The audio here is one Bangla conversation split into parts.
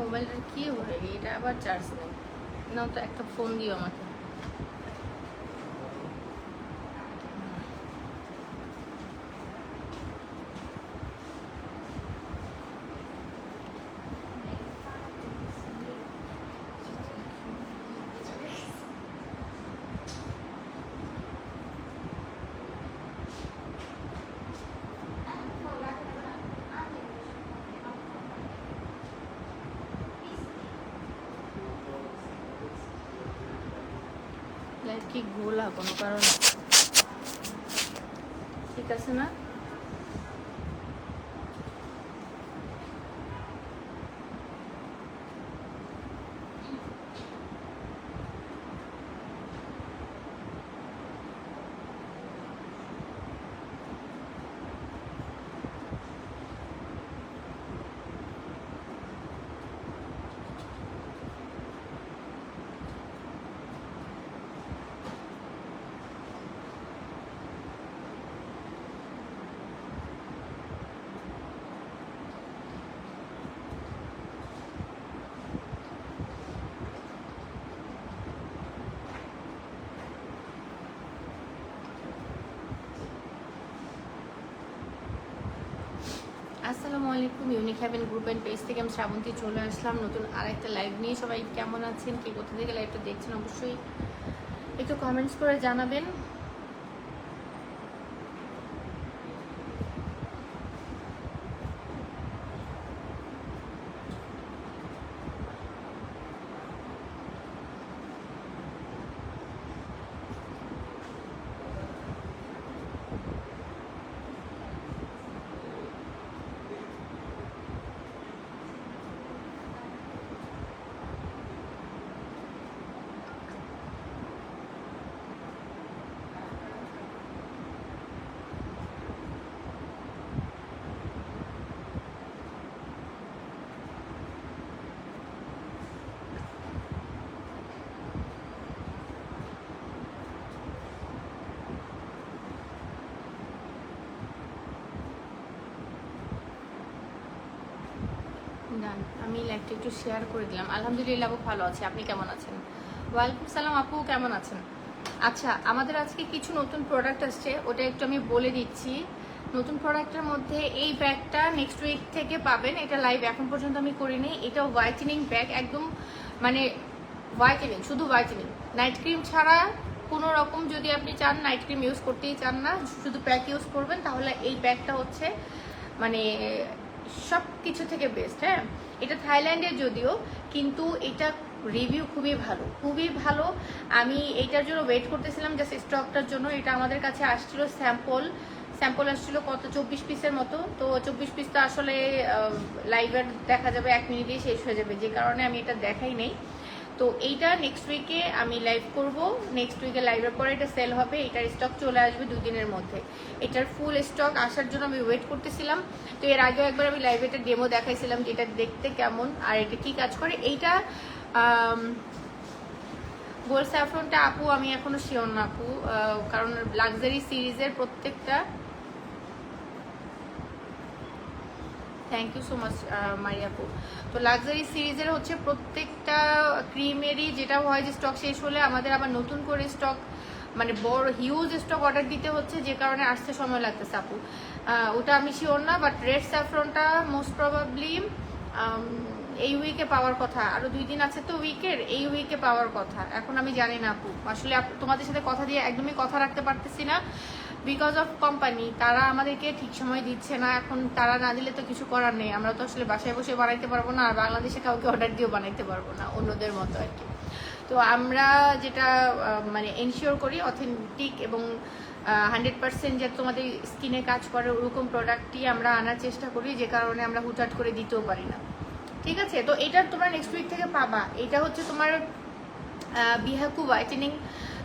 মোবাইলটার কি হয়ে এটা আবার চার্জ নেই নাও তো একটা ফোন দিও আমাকে লাইট কি ঘোলা কোনো কারণে ঠিক আছে না আসসালামু আলাইকুম unique haven group and page থেকে আমি শ্রাবন্তী চলে আসলাম নতুন আরেকটা লাইভ নিয়ে। সবাই কেমন আছেন, কে কোথা থেকে লাইভটা দেখছেন অবশ্যই একটু কমেন্টস করে জানাবেন। ডান, আমি লাইভটা একটু শেয়ার করে দিলাম। আলহামদুলিল্লাহ আপু ভালো আছে, আপনি কেমন আছেন? ওয়ালাইকুম সালাম আপু, কেমন আছেন? আচ্ছা, আমাদের আজকে কিছু নতুন প্রোডাক্ট আসছে, ওটা একটু আমি বলে দিচ্ছি। নতুন প্রোডাক্টের মধ্যে এই ব্যাগটা নেক্সট উইক থেকে পাবেন। এটা লাইভ এখন পর্যন্ত আমি করিনি। এটা হোয়াইটেনিং ব্যাগ, একদম মানে হোয়াইটেনিং, শুধু হোয়াইটেনিং, নাইট ক্রিম ছাড়া কোনো রকম। যদি আপনি চান নাইট ক্রিম ইউজ করতেই চান না, শুধু প্যাক ইউজ করবেন, তাহলে এই ব্যাগটা হচ্ছে মানে সব কিছু থেকে বেস্ট। হ্যাঁ, এটা থাইল্যান্ডের যদিও, কিন্তু এটা রিভিউ খুবই ভালো, খুবই ভালো। আমি এইটার জন্য ওয়েট করতেছিলাম জাস্ট স্টকটার জন্য। এটা আমাদের কাছে আসছিল স্যাম্পল আসছিল কত 24 পিসের মতো। তো 24 পিস তো আসলে লাইভের দেখা যাবে 1 মিনিটেই শেষ হয়ে যাবে, যে কারণে আমি এটা দেখাই নেই। তো এইটা নেক্সট উইকে আমি লাইভ করব। নেক্সট উইকে লাইভের পরে এটা সেল হবে। এটার স্টক চলে আসবে 2 দিনের মধ্যে। এটার ফুল স্টক আসার জন্য আমি ওয়েট করতেছিলাম। তো এর আগেও একবার আমি লাইভে একটা ডেমো দেখাইছিলাম যে এটা দেখতে কেমন আর এটা কি কাজ করে। এইটা গোল্ড স্যাফরনটা আপু আমি এখনো শিওর না আপু, কারণ লাক্সারি সিরিজের প্রত্যেকটা, থ্যাংক ইউ সো মাচ মারিয়াপু। তো লাক্সারি সিরিজের হচ্ছে প্রত্যেকটা ক্রিমেরই যেটা হয় যে স্টক শেষ হলে আমাদের আবার নতুন করে স্টক, মানে বড় হিউজ স্টক অর্ডার দিতে হচ্ছে, যে কারণে আসতে সময় লাগতেছে আপু। ওটা আমি শিওর না, বাট রেড স্যাফরনটা মোস্ট প্রবাবলি এই উইকে পাওয়ার কথা। আরো 2 দিন আছে তো উইকের, এই উইকে পাওয়ার কথা। এখন আমি জানি না আপু, আসলে তোমাদের সাথে কথা দিয়ে একদমই কথা রাখতে পারতেছি না, বিকজ অফ কোম্পানি। তারা আমাদেরকে ঠিক সময় দিচ্ছে না। এখন তারা না দিলে তো কিছু করার নেই, আমরা তো আসলে বাসায় বসে বানাইতে পারবো না, আর বাংলাদেশে কাউকে অর্ডার দিয়েও বানাইতে পারবো না অন্যদের মতো আর কি। তো আমরা যেটা মানে এনশিওর করি অথেন্টিক এবং 100% যে তোমাদের স্কিনে কাজ করে ওরকম প্রোডাক্টই আমরা আনার চেষ্টা করি, যে কারণে আমরা হুটহাট করে দিতেও পারি না। ঠিক আছে, তো এটা তোমরা নেক্সট উইক থেকে পাবা। এটা হচ্ছে তোমার বিহাকু হোয়াইটেনিং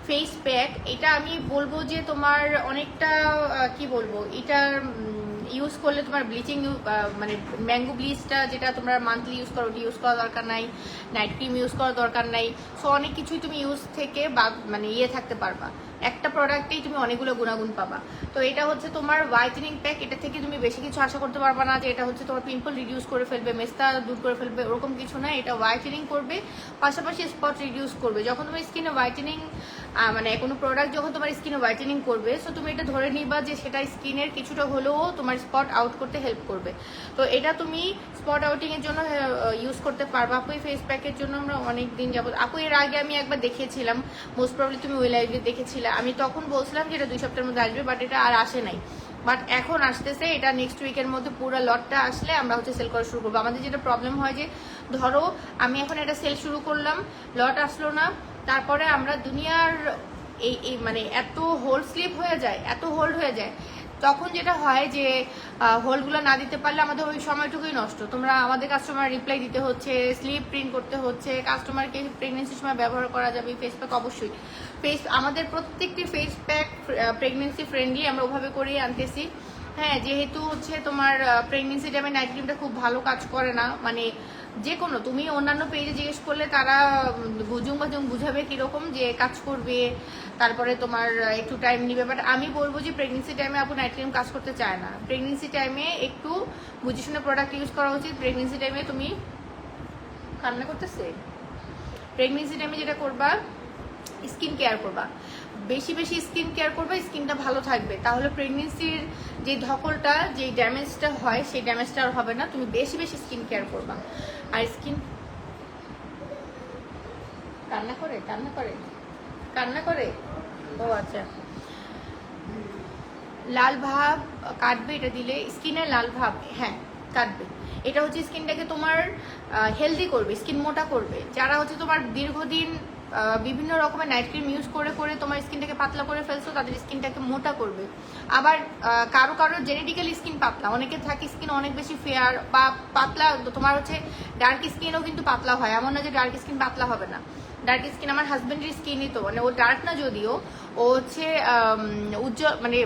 ফেস প্যাক, এটা আমি বলবো যে তোমার অনেকটা কি বলবো, এটার ইউজ করলে তোমার ব্লিচিং মানে ম্যাঙ্গো ব্লিচটা যেটা তোমরা মান্থলি ইউজ করো ওটি ইউজ করা দরকার নাই, নাইট ক্রিম ইউজ করার দরকার নাই। সো অনেক কিছুই তুমি ইউজ থেকে মানে থাকতে পারবা, একটা প্রোডাক্টেই তুমি অনেকগুলো গুণাগুণ পাবা। তো এটা হচ্ছে তোমার হোয়াইটেনিং প্যাক, এটা থেকে তুমি বেশি কিছু আশা করতে পারবা না যে এটা হচ্ছে তোমার পিম্পল রিডিউস করে ফেলবে, মেস্তা দূর করে ফেলবে, ওরকম কিছু না। এটা হোয়াইটেনিং করবে, পাশাপাশি স্পট রিডিউস করবে। যখন তোমার স্কিনে হোয়াইটেনিং মানে কোনো প্রোডাক্ট যখন তোমার স্কিনে হোয়াইটেনিং করবে, সো তুমি এটা ধরে নিবা যে সেটা স্কিনের কিছুটা হলেও তোমার স্পট আউট করতে হেল্প করবে। তো এটা তুমি স্পট আউটিং এর জন্য ইউজ করতে পারবা। আপু এই ফেস প্যাকের জন্য আমরা অনেক দিন যাবত, আপু এর আগে আমি একবার দেখিয়েছিলাম, মোস্ট প্রবলি তুমি ওই লাইভে দেখেছিলে। আমি তখন বলছিলাম যে এটা 2 সপ্তাহের মধ্যে আসবে, বাট এটা আর আসে নাই, বাট এখন আসতেছে। এটা নেক্সট উইকের মধ্যে পুরো লটটা আসলে আমরা হচ্ছে সেল করা শুরু করবো। আমাদের যেটা প্রবলেম হয় যে ধরো আমি এখন এটা সেল শুরু করলাম, লট আসলো না, তারপরে আমরা দুনিয়ার এই মানে এত হোল্ড স্লিপ হয়ে যায়, এত হোল্ড হয়ে যায়, তখন যেটা হয় যে হোলগুলো না দিতে পারলে আমাদের ওই সময়টুকুই নষ্ট। তোমরা আমাদের কাস্টমার রিপ্লাই দিতে হচ্ছে, স্লিপ প্রিন্ট করতে হচ্ছে, কাস্টমারকে প্রেগনেন্সির সময় ব্যবহার করা যাবে ফেস প্যাক অবশ্যই। আমাদের প্রত্যেকটি ফেস প্যাক প্রেগনেন্সি ফ্রেন্ডলি, আমরা ওভাবে করেই আনতেছি। হ্যাঁ, যেহেতু হচ্ছে তোমার প্রেগনেন্সি টাইমে নাইট ক্রিমটা খুব ভালো কাজ করে না, মানে যে কোনো তুমি অন্যান্য পেজে জিজ্ঞেস করলে তারা বুঝুং বুঝাবে কিরকম যে কাজ করবে, তারপরে তোমার একটু টাইম নিবে, বাট আমি বলবো যে প্রেগনেন্সি টাইমে আপু নাইট ক্রিম কাজ করতে চায় না। প্রেগনেন্সি টাইমে একটু বুঝে শুনে প্রোডাক্ট ইউজ করা উচিত। প্রেগনেন্সি টাইমে তুমি কান্না করতেছে, প্রেগনেন্সি টাইমে যেটা করবা স্কিন কেয়ার করবা, বেশি বেশি স্কিন কেয়ার করবে, স্কিনটা ভালো থাকবে, তাহলে প্রেগনেন্সির যে ধকলটা, যে ড্যামেজটা হয় সেই ড্যামেজটা আর হবে না। তুমি বেশি বেশি স্কিন কেয়ার করবা। আর স্কিন কান্না করে কান্না করে কান্না করে ও আচ্ছা, লাল ভাব কাটবে এটা দিলে, স্কিনের লাল ভাব, হ্যাঁ কাটবে। এটা হচ্ছে স্কিনটাকে তোমার হেলদি করবে, স্কিন মোটা করবে। যারা হচ্ছে তোমার দীর্ঘদিন বিভিন্ন রকমের নাইট ক্রিম ইউজ করে করে তোমার স্কিনটাকে পাতলা করে ফেলছো, তাদের স্কিনটাকে মোটা করবে। আবার কারো কারো জেনেটিক্যালি স্কিন পাতলা, অনেকে থাকে স্কিন অনেক বেশি ফেয়ার বা পাতলা, তোমার হচ্ছে ডার্ক স্কিনও কিন্তু পাতলা হয়, এমন না যে ডার্ক স্কিন পাতলা হবে না। ডার্ক স্কিন আমার হাজবেন্ডের স্কিনই তো, মানে ও ডার্ক না যদিও, ও হচ্ছে উজ্জ্বল মানে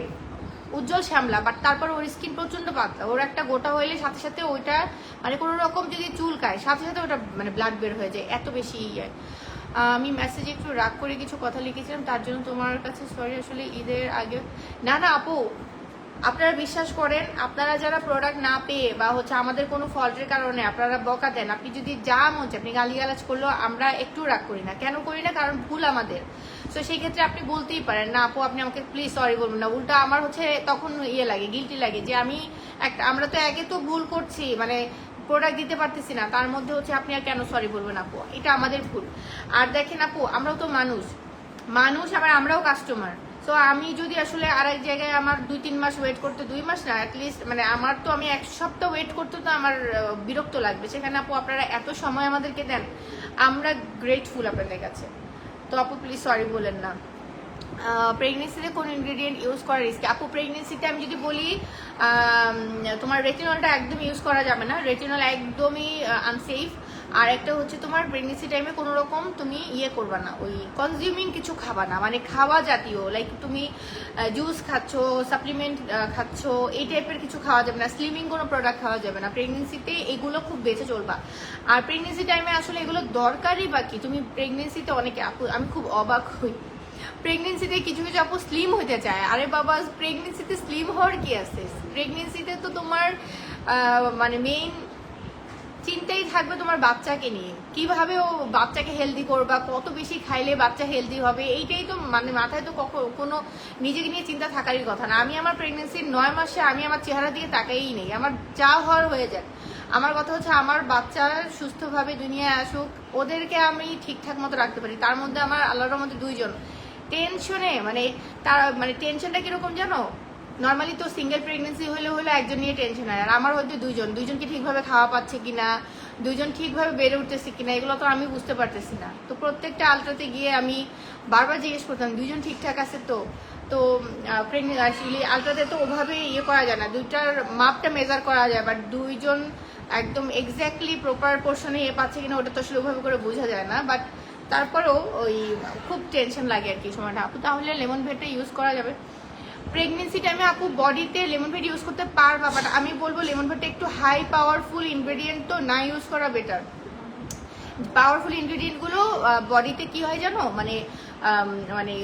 উজ্জ্বল শ্যামলা, বাট তারপর ওর স্কিন প্রচন্ড পাতলা। ওর একটা গোটা হইলে সাথে সাথে ওইটা মানে কোনো রকম যদি চুলকায় সাথে সাথে ওটা মানে ব্লাড বের হয়ে যায়, এত বেশি ইয়ে। আমি মেসেজে একটু রাগ করে কিছু কথা লিখেছিলাম, তার জন্য তোমার কাছে সরি। আসলে ঈদের আগে না না আপু, আপনারা বিশ্বাস করেন, আপনারা যারা প্রোডাক্ট না পেয়ে বা হচ্ছে আমাদের কোনো ফল্টের কারণে আপনারা বকা দেন, আপনি যদি যা মন চায় আপনি গালিগালাজ করলেও আমরা একটু রাগ করি না। কেন করি না? কারণ ভুল আমাদের। তো সেই ক্ষেত্রে আপনি বলতেই পারেন না আপু আপনি আমাকে প্লিজ সরি বলবেন না। উল্টা আমার হচ্ছে তখন ইয়ে লাগে, গিল্টি লাগে যে আমি আমরা তো একে তো ভুল করছি, মানে প্রোডাক্ট দিতে পারতেছি না, তার মধ্যে হচ্ছে আপনি আর কেন সরি বলবেন আপু, এটা আমাদের ভুল। আর দেখেন আপু, আমরাও তো মানুষ আবার আমরাও কাস্টমার। সো আমি যদি আসলে আর এক জায়গায় আমার 2-3 মাস ওয়েট করতে, 2 মাস না অ্যাটলিস্ট, মানে আমার তো আমি 1 সপ্তাহ ওয়েট করতে তো আমার বিরক্ত লাগবে। সেখানে আপু আপনারা এত সময় আমাদেরকে দেন, আমরা গ্রেটফুল আপনাদের কাছে। তো আপু প্লিজ সরি বলেন না। প্রেগনেন্সিতে কোন ইনগ্রেডিয়েন্ট ইউজ করা রিস্কি? আপু প্রেগনেন্সিতে আমি যদি বলি তোমার রেটিনলটা একদম ইউজ করা যাবে না, রেটিনল একদমই আনসেফ। আর একটা হচ্ছে তোমার প্রেগনেন্সি টাইমে কোনো রকম তুমি ইয়ে করবা না, ওই কনজিউমিং কিছু খাবা না, মানে খাওয়া জাতীয়, লাইক তুমি জুস খাচ্ছ, সাপ্লিমেন্ট খাচ্ছ, এই টাইপের কিছু খাওয়া যাবে না, স্লিমিং কোনো প্রোডাক্ট খাওয়া যাবে না প্রেগনেন্সিতে, এগুলো খুব বেঁচে চলবা। আর প্রেগনেন্সি টাইমে আসলে এগুলো দরকারই বাকি। তুমি প্রেগনেন্সিতে অনেকে আপু, আমি খুব অবাক হই, প্রেগনেন্সিতে কিছু কিছু আপু স্লিম হতে চায়। আরে বাবা, প্রেগনেন্সিতে স্লিম হওয়ার কি আছে? প্রেগনেন্সিতে তো তোমার মানে মেইন চিন্তাই থাকবে তোমার বাচ্চাকে নিয়ে, কিভাবে ও বাচ্চাকে হেলদি করবা, কত বেশি খাইলে বাচ্চা হেলদি হবে, এইটাই তো মানে মাথায় তো কোনো নিজেকে নিয়ে চিন্তা থাকারই কথা না। আমি আমার প্রেগনেন্সির 9 মাসে আমি আমার চেহারা দিয়ে তাকাই নেই, আমার যা হওয়ার হয়ে যায়। আমার কথা হচ্ছে আমার বাচ্চা সুস্থভাবে দুনিয়ায় আসুক, ওদেরকে আমি ঠিকঠাক মতো রাখতে পারি। তার মধ্যে আমার আল্লাহর মধ্যে 2 জন টেনশনে, মানে তার মানে টেনশনটা কিরকম জানো, নর্মালি তো সিঙ্গেল প্রেগনেন্সি হলে একজন নিয়ে টেনশন হয়, আর আমার হয়তো 2 জন, 2 জনকে ঠিকভাবে খাওয়া পাচ্ছে কিনা, 2 জন ঠিকভাবে বেড়ে উঠতেছে কিনা, এগুলো তো আমি বুঝতে পারতেছি না। তো প্রত্যেকটা আলট্রাতে গিয়ে আমি বারবার জিজ্ঞেস করতাম 2 জন ঠিকঠাক আছে তো। তো প্রেগনেন্সি আলট্রাতে তো ওভাবে ইয়ে করা যায় না, 2টার মাপটা মেজার করা যায়, বাট 2 জন একদম এক্স্যাক্টলি প্রপার পোর্শনে পাচ্ছে কিনা ওটা তো আসলে ওভাবে করে বোঝা যায় না। বাট তারপরেও ওই খুব টেনশন লাগে আর কি সময়টা। আপু তাহলে লেমন ভেটটা ইউজ করা যাবে প্রেগনেন্সি টাইমে? আপু বডিতে লেমন ভেট ইউজ করতে পারবা, বাট আমি বলবো লেমন ভেটটা একটু হাই পাওয়ারফুল ইনগ্রেডিয়েন্ট, তো না ইউজ করা বেটার। পাওয়ারফুল ইনগ্রেডিয়েন্টগুলো বডিতে কি হয় জানো, মানে মানে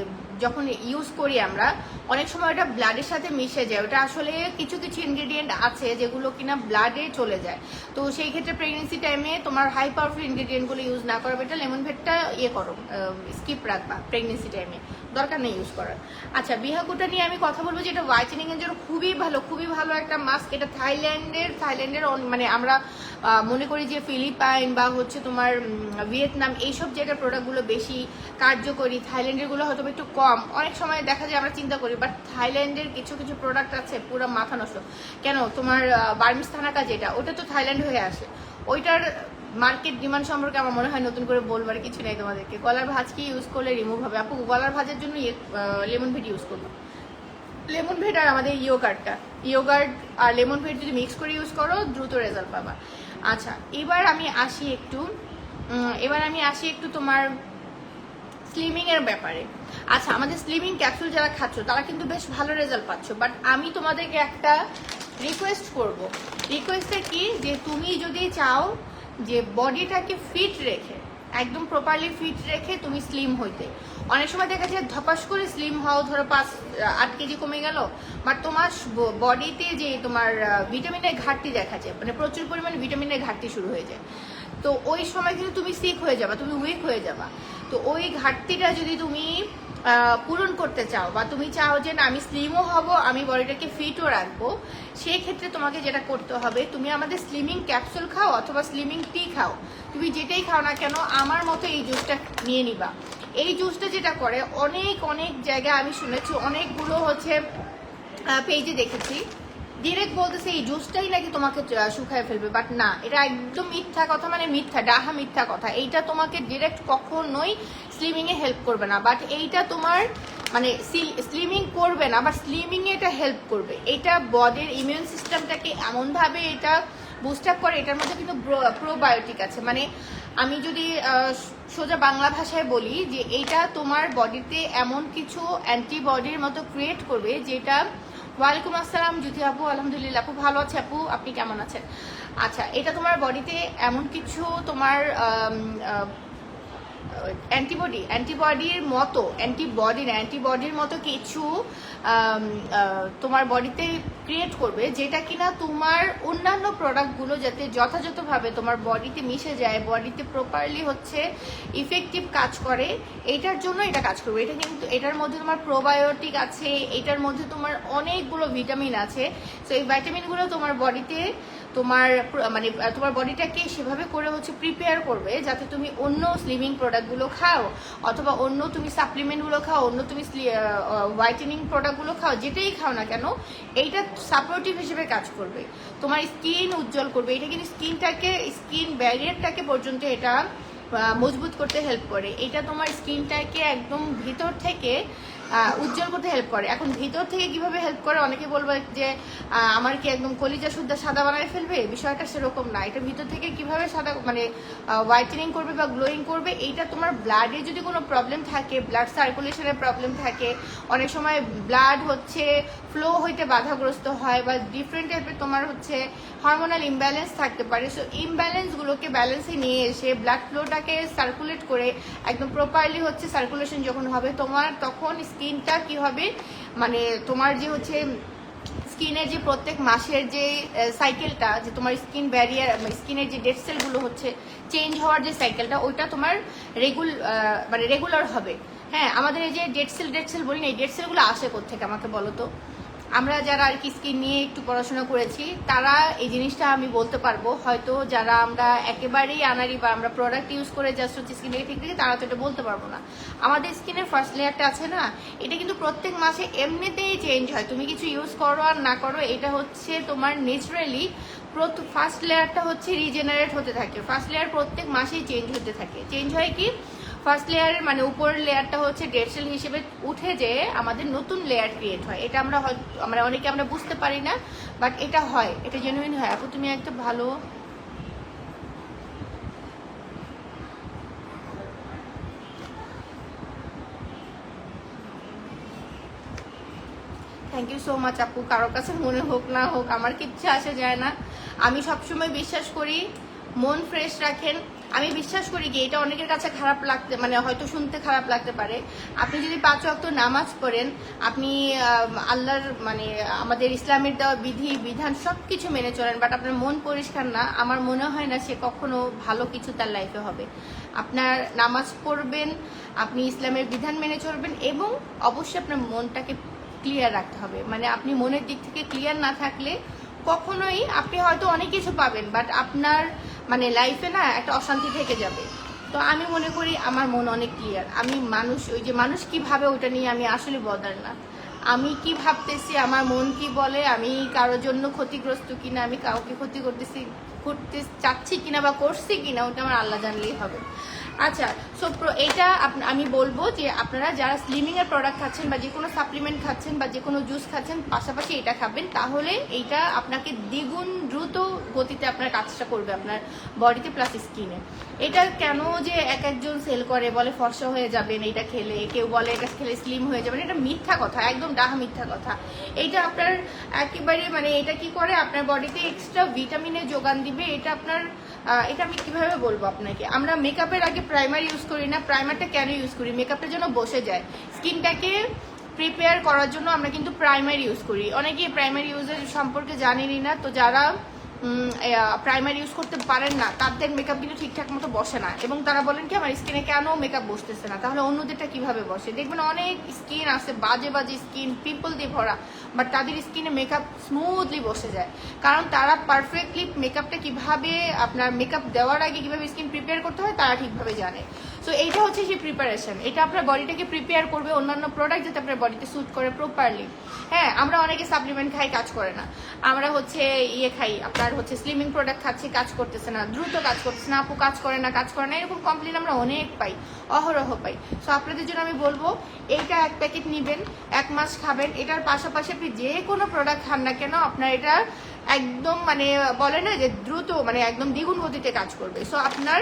যখন ইউজ করি আমরা অনেক সময় ওটা ব্লাডের সাথে মিশে যায়। ওটা আসলে কিছু কিছু ইনগ্রেডিয়েন্ট আছে যেগুলো কিনা ব্লাডে চলে যায়। তো সেই ক্ষেত্রে প্রেগনেন্সি টাইমে তোমার হাই পাওয়ারফুল ইনগ্রেডিয়েন্টগুলো ইউজ না করা বেটার। লেমন ভেটটা ইয়ে করো, স্কিপ রাখবা প্রেগনেন্সি টাইমে, দরকার নেই ইউজ করার। আচ্ছা, বিহাগুটা নিয়ে আমি কথা বলবো, যেটা হোয়াইটেনিং এর জন্য খুবই ভালো একটা মাস্ক। এটা থাইল্যান্ডের মানে আমরা মনে করি যে ফিলিপাইন বা হচ্ছে তোমার ভিয়েতনাম এইসব জায়গার প্রোডাক্টগুলো বেশি কার্যকরী, থাইল্যান্ডের গুলো হয়তো একটু কম। অনেক সময় দেখা যায় আমরা চিন্তা করি, বাট থাইল্যান্ডের কিছু কিছু প্রোডাক্ট আছে পুরো মাথা নষ্ট। কেন, তোমার বার্মিজ থানাকা যেটা, ওটা তো থাইল্যান্ড হয়ে আসে। ওইটার মার্কেট ডিমান্ড সম্পর্কে আমার মনে হয় নতুন করে বলবার কিছু নেই তোমাদেরকে। গলার ভাঁজ কি ইউজ করলে রিমুভ হবে? আপু গলার ভাঁজের জন্য লেমন ভেট ইউজ করবো। লেমন ভেট আর আমাদের ইয়োগার্ট আর লেমন ভেট যদি মিক্স করে ইউজ করো দ্রুত রেজাল্ট পাবা। আচ্ছা, এবার আমি আসি একটু তোমার স্লিমিং এর ব্যাপারে। আচ্ছা, আমাদের স্লিমিং ক্যাপসুল যারা খাচ্ছ তারা কিন্তু বেশ ভালো রেজাল্ট পাচ্ছ, বাট আমি তোমাদেরকে একটা রিকোয়েস্টটা কি, যে তুমি যদি চাও যে বডিটাকে ফিট রেখে, একদম প্রপারলি ফিট রেখে তুমি স্লিম হইতে, অনেক সময় দেখা যায় ধপাস করে স্লিম হও, ধরো 5-8 কেজি কমে গেল, বাট তোমার বডিতে যে তোমার ভিটামিনের ঘাটতি দেখা যায়, মানে প্রচুর পরিমাণে ভিটামিনের ঘাটতি শুরু হয়ে যায়। তো ওই সময় কিন্তু তুমি সিক হয়ে যাবা, তুমি উইক হয়ে যাবা। তো ওই ঘাটতিটা যদি তুমি পূরণ করতে চাও, বা তুমি চাও যে না আমি স্লিমও হব, আমি বডিটাকে ফিটও রাখবো, সেই ক্ষেত্রে তোমাকে যেটা করতে হবে, তুমি আমাদের স্লিমিং ক্যাপসুল খাও অথবা স্লিমিং টি খাও, তুমি যেটাই খাও না কেন আমার মতো এই জুসটা নিয়ে নিবা। এই জুসটা যেটা করে, অনেক জায়গায় আমি শুনেছি, অনেকগুলো হচ্ছে পেজে দেখেছি, ডিরেক্ট বলতেছে এই জুসটাই নাকি তোমাকে শুকায় ফেলবে, বাট না, এটা একদম মিথ্যা কথা, মানে ডাহা মিথ্যা কথা। এইটা তোমাকে ডিরেক্ট কখনোই স্লিমিং এ হেল্প করবে না, বাট এইটা তোমার মানে স্লিমিং করবে না, বাট স্লিমিং এ এটা হেল্প করবে। এটা বডির ইমিউন সিস্টেমটাকে এমনভাবে এটা বুস্ট আপ করে। এটার মধ্যে কিন্তু প্রোবায়োটিক আছে, মানে আমি যদি সোজা বাংলা ভাষায় বলি যে এইটা তোমার বডিতে এমন কিছু অ্যান্টিবডির মতো ক্রিয়েট করবে যেটা। ওয়ালাইকুম আসসালাম জ্যোতি আপু, আলহামদুলিল্লাহ আপু ভালো আছে। আপু আপনি কেমন আছেন? আচ্ছা, এটা তোমার বডিতে এমন কিছু তোমার অ্যান্টিবডির মতো কিছু তোমার বডিতে ক্রিয়েট করবে, যেটা কিনা তোমার অন্যান্য প্রোডাক্টগুলো যাতে যথাযথভাবে তোমার বডিতে মিশে যায়, বডিতে প্রপারলি হচ্ছে ইফেক্টিভ কাজ করে, এইটার জন্য এটা কাজ করবে। এটা কিন্তু এটার মধ্যে তোমার প্রোবায়োটিক আছে, এটার মধ্যে তোমার অনেকগুলো ভিটামিন আছে। তো এই ভিটামিনগুলো তোমার বডিতে তোমার মানে তোমার বডিটাকে সেভাবে করে হচ্ছে প্রিপেয়ার করবে যাতে তুমি অন্য স্লিমিং প্রোডাক্টগুলো খাও, অথবা অন্য তুমি সাপ্লিমেন্টগুলো খাও, অন্য তুমি হোয়াইটেনিং প্রোডাক্টগুলো খাও, যেটাই খাও না কেন, এইটা সাপোর্টিভ হিসেবে কাজ করবে, তোমার স্কিন উজ্জ্বল করবে। এটা কিন্তু স্কিন ব্যারিয়ারটাকে পর্যন্ত এটা মজবুত করতে হেল্প করে। এটা তোমার স্কিনটাকে একদম ভিতর থেকে উজ্জ্বল করতে হেল্প করে। এখন ভিতর থেকে কিভাবে হেল্প করে, অনেকে বলবে যে আমার কি একদম কলিজা শুদ্ধ সাদা বানায় ফেলবে, বিষয়টা সেরকম না। এটা ভিতর থেকে কিভাবে সাদা মানে হোয়াইটেনিং করবে বা গ্লোয়িং করবে, এইটা তোমার ব্লাডে যদি কোনো প্রবলেম থাকে, ব্লাড সার্কুলেশনের প্রবলেম থাকে, অনেক সময় ব্লাড হচ্ছে ফ্লো হইতে বাধাগ্রস্ত হয়, বা ডিফারেন্ট টাইপের তোমার হচ্ছে হরমোনাল ইমব্যালেন্স থাকতে পারে। সো ইমব্যালেন্সগুলোকে ব্যালেন্সে নিয়ে এসে ব্লাড ফ্লোটাকে সার্কুলেট করে একদম প্রপারলি হচ্ছে সার্কুলেশন যখন হবে তোমার, তখন স্কিনটা কি হবে, মানে তোমার যে হচ্ছে স্কিনের যে প্রত্যেক মাসের যে সাইকেলটা, যে তোমার স্কিন ব্যারিয়ার স্কিনের যে ডেড সেলগুলো হচ্ছে চেঞ্জ হওয়ার যে সাইকেলটা, ওইটা তোমার রেগুলার হবে। হ্যাঁ, আমাদের এই যে ডেড সেল বলি না, এই ডেড সেলগুলো আসে কোত্থেকে আমাকে বলো তো? আমরা যারা আর কি স্কিন নিয়ে একটু পড়াশোনা করেছি তারা এই জিনিসটা আমি বলতে পারবো। হয়তো যারা আমরা একেবারেই আনারি বা আমরা প্রোডাক্ট ইউজ করে জাস্ট হচ্ছে স্কিনটাকে ঠিক রেখে, তারা তো এটা বলতে পারবো না। আমাদের স্কিনের ফার্স্ট লেয়ারটা আছে না, এটা কিন্তু প্রত্যেক মাসে এমনিতেই চেঞ্জ হয়, তুমি কিছু ইউজ করো আর না করো, এটা হচ্ছে তোমার ন্যাচারালি ফার্স্ট লেয়ারটা হচ্ছে রিজেনারেট হতে থাকে। ফার্স্ট লেয়ার প্রত্যেক মাসেই চেঞ্জ হতে থাকে। চেঞ্জ হয় কি, ফার্স্ট লেয়ারের মানে উপরের লেয়ারটা হচ্ছে ডেড সেল হিসেবে উঠে যে আমাদের নতুন লেয়ার ক্রিয়েট হয়। এটা আমরা মানে অনেকে আমরা বুঝতে পারি না, বাট এটা হয়, এটা জেনুইন হয়। আপু তুমি একটা ভালো থ্যাংক ইউ সো মাচ আপু। কারোর কাছে মনে হোক না হোক আমার কিচ্ছু আসে যায় না। আমি সবসময় বিশ্বাস করি মন ফ্রেশ রাখেন। আমি বিশ্বাস করি কি এটা অনেকের কাছে খারাপ লাগতে মানে হয়তো শুনতে খারাপ লাগতে পারে, আপনি যদি 5 ওয়াক্ত নামাজ পড়েন, আপনি আল্লাহর মানে আমাদের ইসলামের দেওয়া বিধি বিধান সব কিছু মেনে চলেন, বাট আপনার মন পরিষ্কার না, আমার মনে হয় না সে কখনো ভালো কিছু তার লাইফে হবে। আপনার নামাজ পড়বেন, আপনি ইসলামের বিধান মেনে চলবেন এবং অবশ্যই আপনার মনটাকে ক্লিয়ার রাখতে হবে। মানে আপনি মনের দিক থেকে ক্লিয়ার না থাকলে কখনোই আপনি হয়তো অনেক কিছু পাবেন, বাট আপনার মানে লাইফে না একটা অশান্তি থেকে যাবে। তো আমি মনে করি আমার মন অনেক ক্লিয়ার। আমি মানুষ ওই যে মানুষ কি ভাবে ওটা নিয়ে আমি আসলে বদার না। আমি কি ভাবতেছি, আমার মন কি বলে, আমি কারোর জন্য ক্ষতিগ্রস্ত কিনা, আমি কাউকে ক্ষতি করতে চাচ্ছি কিনা বা করছি কিনা, ওটা আমার আল্লাহ জানলেই হবে। আচ্ছা, সো এইটা আমি বলবো যে আপনারা যারা স্লিমিং এর প্রোডাক্ট খাচ্ছেন বা যে কোনো সাপ্লিমেন্ট খাচ্ছেন বা যে কোনো জুস খাচ্ছেন, পাশাপাশি এটা খাবেন, তাহলে এইটা আপনাকে দ্বিগুণ দ্রুত গতিতে আপনার কাজটা করবে আপনার বডিতে প্লাস স্কিনে। এটা কেন যে একজন সেল করে বলে ফর্সা হয়ে যাবেন এটা খেলে, কেউ বলে এটা খেলে স্লিম হয়ে যাবেন, এটা মিথ্যা কথা, একদম ডাহা মিথ্যা কথা। এইটা আপনার একেবারে মানে এটা কি করে আপনার বডিতে এক্সট্রা ভিটামিনের যোগান দিবে। এটা আপনার এটা আমি কিভাবে বলবো আপনাকে, আমরা মেকআপের আগে প্রাইমার ইউজ করি না। প্রাইমারটা কেন ইউজ করি? মেকআপটা যেন বসে যায়, স্কিনটাকে প্রিপেয়ার করার জন্য আমরা কিন্তু প্রাইমার ইউজ করি। অনেকে প্রাইমার ইউজের সম্পর্কে জানেনই না। তো যারা প্রাইমার ইউজ করতে পারেন না তাদের মেকআপ কিন্তু ঠিকঠাক মতো বসে না, এবং তারা বলেন কি আমার স্কিনে কেন মেকআপ বসতেছে না। তাহলে অন্যদেরটা কিভাবে বসে? দেখবেন অনেক স্কিন আছে বাজে বাজে স্কিন, পিম্পল দিয়ে ভরা, বাট তাদের স্কিনে মেকআপ স্মুথলি বসে যায়, কারণ তারা পারফেক্টলি মেকআপটা কিভাবে আপনার মেকআপ দেওয়ার আগে কিভাবে স্কিন প্রিপেয়ার করতে হয় তারা ঠিকভাবে জানে। সো এইটা হচ্ছে সেই প্রিপারেশন, এটা আপনার বডিটাকে প্রিপেয়ার করবে অন্যান্য প্রোডাক্ট যাতে আপনার বডিতে স্যুট করে প্রপারলি। হ্যাঁ, আমরা অনেকে সাপ্লিমেন্ট খাই, কাজ করে না। আমরা হচ্ছে খাই আপনার হচ্ছে স্লিমিং প্রোডাক্ট খাচ্ছি, কাজ করতেছে না, দ্রুত কাজ করতেছে না, আপু কাজ করে না কাজ করে না, এরকম কমপ্লেন আমরা অনেক পাই, অহরহ পাই। সো আপনাদের জন্য আমি বলবো এইটা 1 প্যাকেট নেবেন, 1 মাস খাবেন। এটার পাশাপাশি আপনি যে কোনো প্রোডাক্ট খান না কেন আপনার এটা একদম মানে বলে না যে দ্রুত মানে একদম দ্বিগুণ গতিতে কাজ করবে। সো আপনার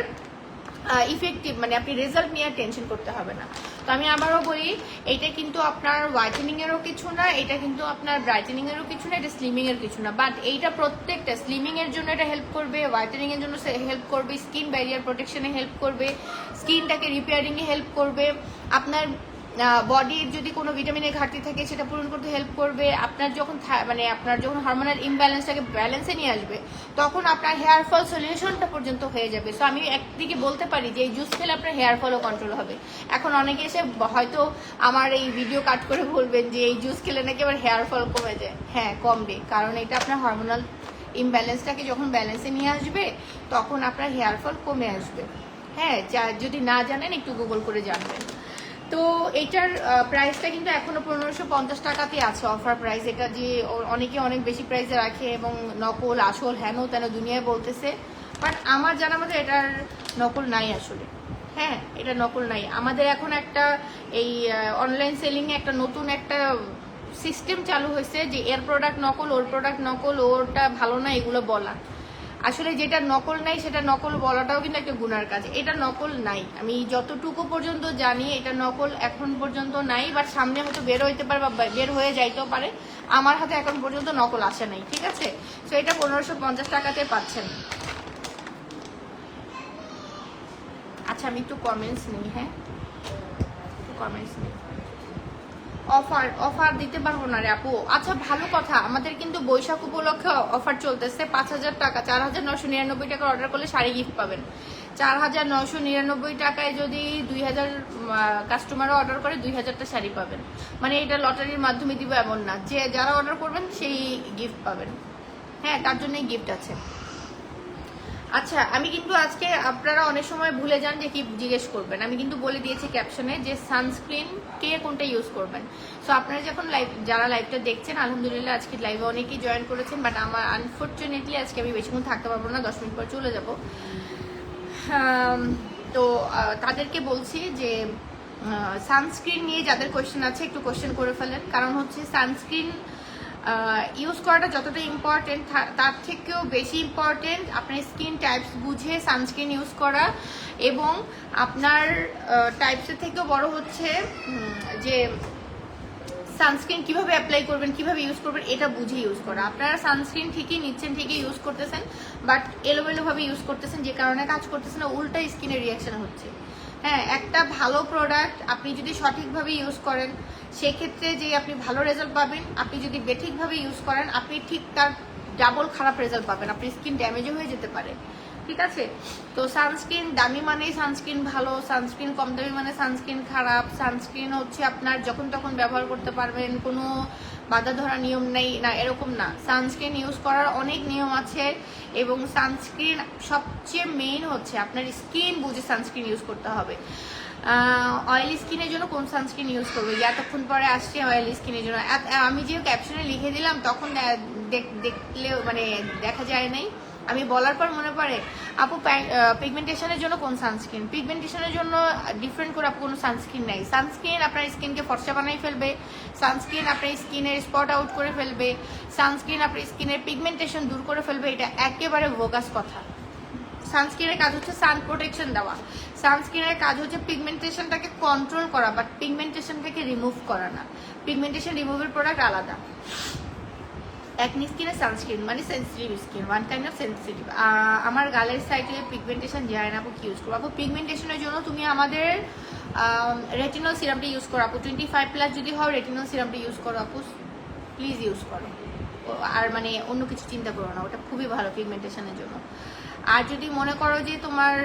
ইফেক্টিভ মানে আপনি রেজাল্ট নিয়ে টেনশন করতে হবে না। তো আমি আবারও বলি, এটা কিন্তু আপনার হোয়াইটেনিং এরও কিছু না, এটা কিন্তু আপনার ব্রাইটেনিং এরও কিছু না, এটা স্লিমিং এর কিছু না, বাট এইটা প্রত্যেকটা স্লিমিং এর জন্য এটা হেল্প করবে, হোয়াইটেনিং এর জন্য হেল্প করবে, স্কিন ব্যারিয়ার প্রোটেকশনে হেল্প করবে, স্কিনটাকে রিপেয়ারিং এ হেল্প করবে, আপনার বডির যদি কোনো ভিটামিনের ঘাটতি থাকে সেটা পূরণ করতে হেল্প করবে, আপনার যখন মানে আপনার যখন হরমোনাল ইমব্যালেন্সটাকে ব্যালেন্সে নিয়ে আসবে তখন আপনার হেয়ার ফল সলিউশনটা পর্যন্ত হয়ে যাবে। সো আমি একদিকে বলতে পারি যে এই জুস খেলে আপনার হেয়ার ফলও কন্ট্রোল হবে। এখন অনেকে এসে হয়তো আমার এই ভিডিও কাট করে বলবেন যে এই জুস খেলে নাকি আবার হেয়ার ফল কমে যায়। হ্যাঁ, কমবে, কারণ এটা আপনার হরমোনাল ইমব্যালেন্সটাকে যখন ব্যালেন্সে নিয়ে আসবে তখন আপনার হেয়ার ফল কমে আসবে। হ্যাঁ, যদি না জানেন একটু গুগল করে জানবেন। তো এটার প্রাইসটা কিন্তু এখনো 1550 টাকাতে আছে, অফার প্রাইস। এটা যে অনেকে অনেক বেশি প্রাইসে রাখে এবং নকল আসল হেন তেন দুনিয়ায় বলতেছে, বাট আমার জানা মতো এটার নকল নাই আসলে। হ্যাঁ, এটা নকল নাই। আমাদের এখন একটা এই অনলাইন সেলিংয়ে একটা নতুন একটা সিস্টেম চালু হয়েছে যে এর প্রোডাক্ট নকল, ওর প্রোডাক্ট নকল, ওরটা ভালো না, এগুলো বলা। আসলে যেটা নকল নাই সেটা নকল বলাটাও কিন্তু একটা গুনার কাজ। এটা নকল নাই, আমি যতটুকু পর্যন্ত জানি এটা নকল এখন পর্যন্ত নাই, বাট সামনে হয়তো বের হইতে পারে বা বের হয়ে যাইতেও পারে। আমার হাতে এখন পর্যন্ত নকল আসে নাই, ঠিক আছে? তো এটা 1550 টাকাতে পাচ্ছেন। আচ্ছা, আমি একটু কমেন্টস নিই। হ্যাঁ, একটু কমেন্টস নিই। অফার দিতে পারবো না রে আপু। আচ্ছা, ভালো কথা, আমাদের কিন্তু বৈশাখ উপলক্ষে অফার চলতেছে। 5000 টাকা 4999 টাকা অর্ডার করলে শাড়ি গিফট পাবেন। 4999 টাকায় যদি 2000 কাস্টমারও অর্ডার করে 2000টা শাড়ি পাবেন। মানে এটা লটারির মাধ্যমে দিব এমন না, যে যারা অর্ডার করবেন সেই গিফট পাবেন। হ্যাঁ, তার জন্যই গিফট আছে। আচ্ছা, আমি কিন্তু আজকে আপনারা অনেক সময় ভুলে যান যে কি জিজ্ঞেস করবেন। আমি কিন্তু বলে দিয়েছি ক্যাপশনে যে সানস্ক্রিন কে কোনটা ইউজ করবেন। সো আপনারা যখন যারা লাইভটা দেখছেন, আলহামদুলিল্লাহ আজকে লাইভে অনেকেই জয়েন করেছেন, বাট আমার আনফর্চুনেটলি আজকে আমি বেশিক্ষণ থাকতে পারবো না, 10 মিনিট পর চলে যাব। তো তাদেরকে বলছি যে সানস্ক্রিন নিয়ে যাদের কোয়েশ্চেন আছে একটু কোয়েশ্চেন করে ফেলেন, কারণ হচ্ছে সানস্ক্রিন ইউজ করাটা যতটা ইম্পর্টেন্ট তার থেকেও বেশি ইম্পর্টেন্ট আপনার স্কিন টাইপস বুঝে সানস্ক্রিন ইউজ করা, এবং আপনার টাইপসের থেকেও বড় হচ্ছে যে সানস্ক্রিন কিভাবে অ্যাপ্লাই করবেন, কিভাবে ইউজ করবেন, এটা বুঝে ইউজ করা। আপনারা সানস্ক্রিন ঠিকই নিচ্ছেন, ঠিকই ইউজ করতেছেন, বাট এলোমেলোভাবে ইউজ করতেছেন, যে কারণে কাজ করতেছে না, উল্টা স্কিনের রিয়াকশন হচ্ছে। হ্যাঁ, একটা ভালো প্রোডাক্ট আপনি যদি সঠিকভাবে ইউজ করেন, সেক্ষেত্রে যে আপনি ভালো রেজাল্ট পাবেন। আপনি যদি বেঠিকভাবে ইউজ করেন, আপনি ঠিক তার ডাবল খারাপ রেজাল্ট পাবেন, আপনার স্কিন ড্যামেজও হয়ে যেতে পারে। ঠিক আছে, তো সানস্ক্রিন দামি মানেই সানস্ক্রিন ভালো, সানস্ক্রিন কম দামি মানে সানস্ক্রিন খারাপ। সানস্ক্রিন হচ্ছে আপনার যখন তখন ব্যবহার করতে পারবেন, কোনো বাধা ধরা নিয়ম নেই না, এরকম না। সানস্ক্রিন ইউজ করার অনেক নিয়ম আছে, এবং সানস্ক্রিন সবচেয়ে মেইন হচ্ছে আপনার স্কিন বুঝে সানস্ক্রিন ইউজ করতে হবে। অয়েলি স্কিনের জন্য কোন সানস্ক্রিন ইউজ করবো, এতক্ষণ পরে আসছে অয়েলি স্কিনের জন্য। আমি যে ক্যাপশনে লিখে দিলাম তখন দেখলে মানে দেখা যায় নাই, আমি বলার পর মনে পড়ে আপু পিগমেন্টেশনের জন্য কোন সানস্ক্রিন। পিগমেন্টেশনের জন্য ডিফারেন্ট করে আপু কোনো সানস্ক্রিন নাই। সানস্ক্রিন আপনার স্কিনকে ফর্সা বানাই ফেলবে, সানস্ক্রিন আপনার স্কিনের স্পট আউট করে ফেলবে, সানস্ক্রিন আপনার স্কিনের পিগমেন্টেশন দূর করে ফেলবে, এটা একেবারে বোগাস কথা। সানস্ক্রিনের কাজ হচ্ছে সান প্রোটেকশন দেওয়া, সানস্ক্রিনের কাজ হচ্ছে পিগমেন্টেশনটাকে কন্ট্রোল করা, বাট পিগমেন্টেশনটাকে রিমুভ করা না। পিগমেন্টেশন রিমুভের প্রোডাক্ট আলাদা। একনি স্কিনের সানস্ক্রিন মানে sensitive skin, one kind of sensitive. আমার গালের সাইডে পিগমেন্টেশন যায় না, আপু কি ইউজ করবো? আপু পিগমেন্টেশনের জন্য তুমি আমাদের রেটিনল সিরামটা ইউজ করো আপু। 25+ যদি হয় রেটিনল সিরামটা ইউজ করো আপু, প্লিজ ইউজ করো। আর মানে অন্য কিছু চিন্তা করো না, ওটা খুবই ভালো পিগমেন্টেশনের জন্য। আর যদি মনে করো যে তোমার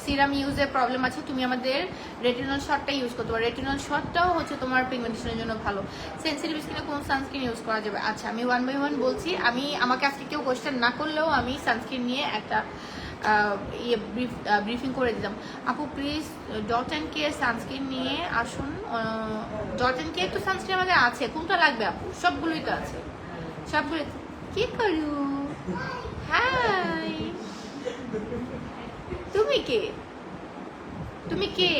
সিরাম ইউজের প্রবলেম আছে, তুমি আমাদের রেটিনল শটটা ইউজ করতে পারো। রেটিনল শটটাও হচ্ছে তোমার পিগমেন্টেশনের জন্য ভালো। সেন্সিটিভ স্কিনে কোন সানস্ক্রিন ইউজ করা যাবে? আচ্ছা, আমি 1 by 1 বলছি। আমাকে আজকে কেউ কোয়েশ্চেন না করলেও আমি সানস্ক্রিন নিয়ে একটা ব্রিফিং করে দিতাম। আপু please dot and care sunscreen নিয়ে আসুন। ডট অ্যান্ড কেয়ার তো সানস্ক্রিন আমাদের আছে, কোনটা লাগবে আপু? সবগুলোই তো আছে, সবগুলো। কি করু? হাই, তুমি কে? তুমি কে?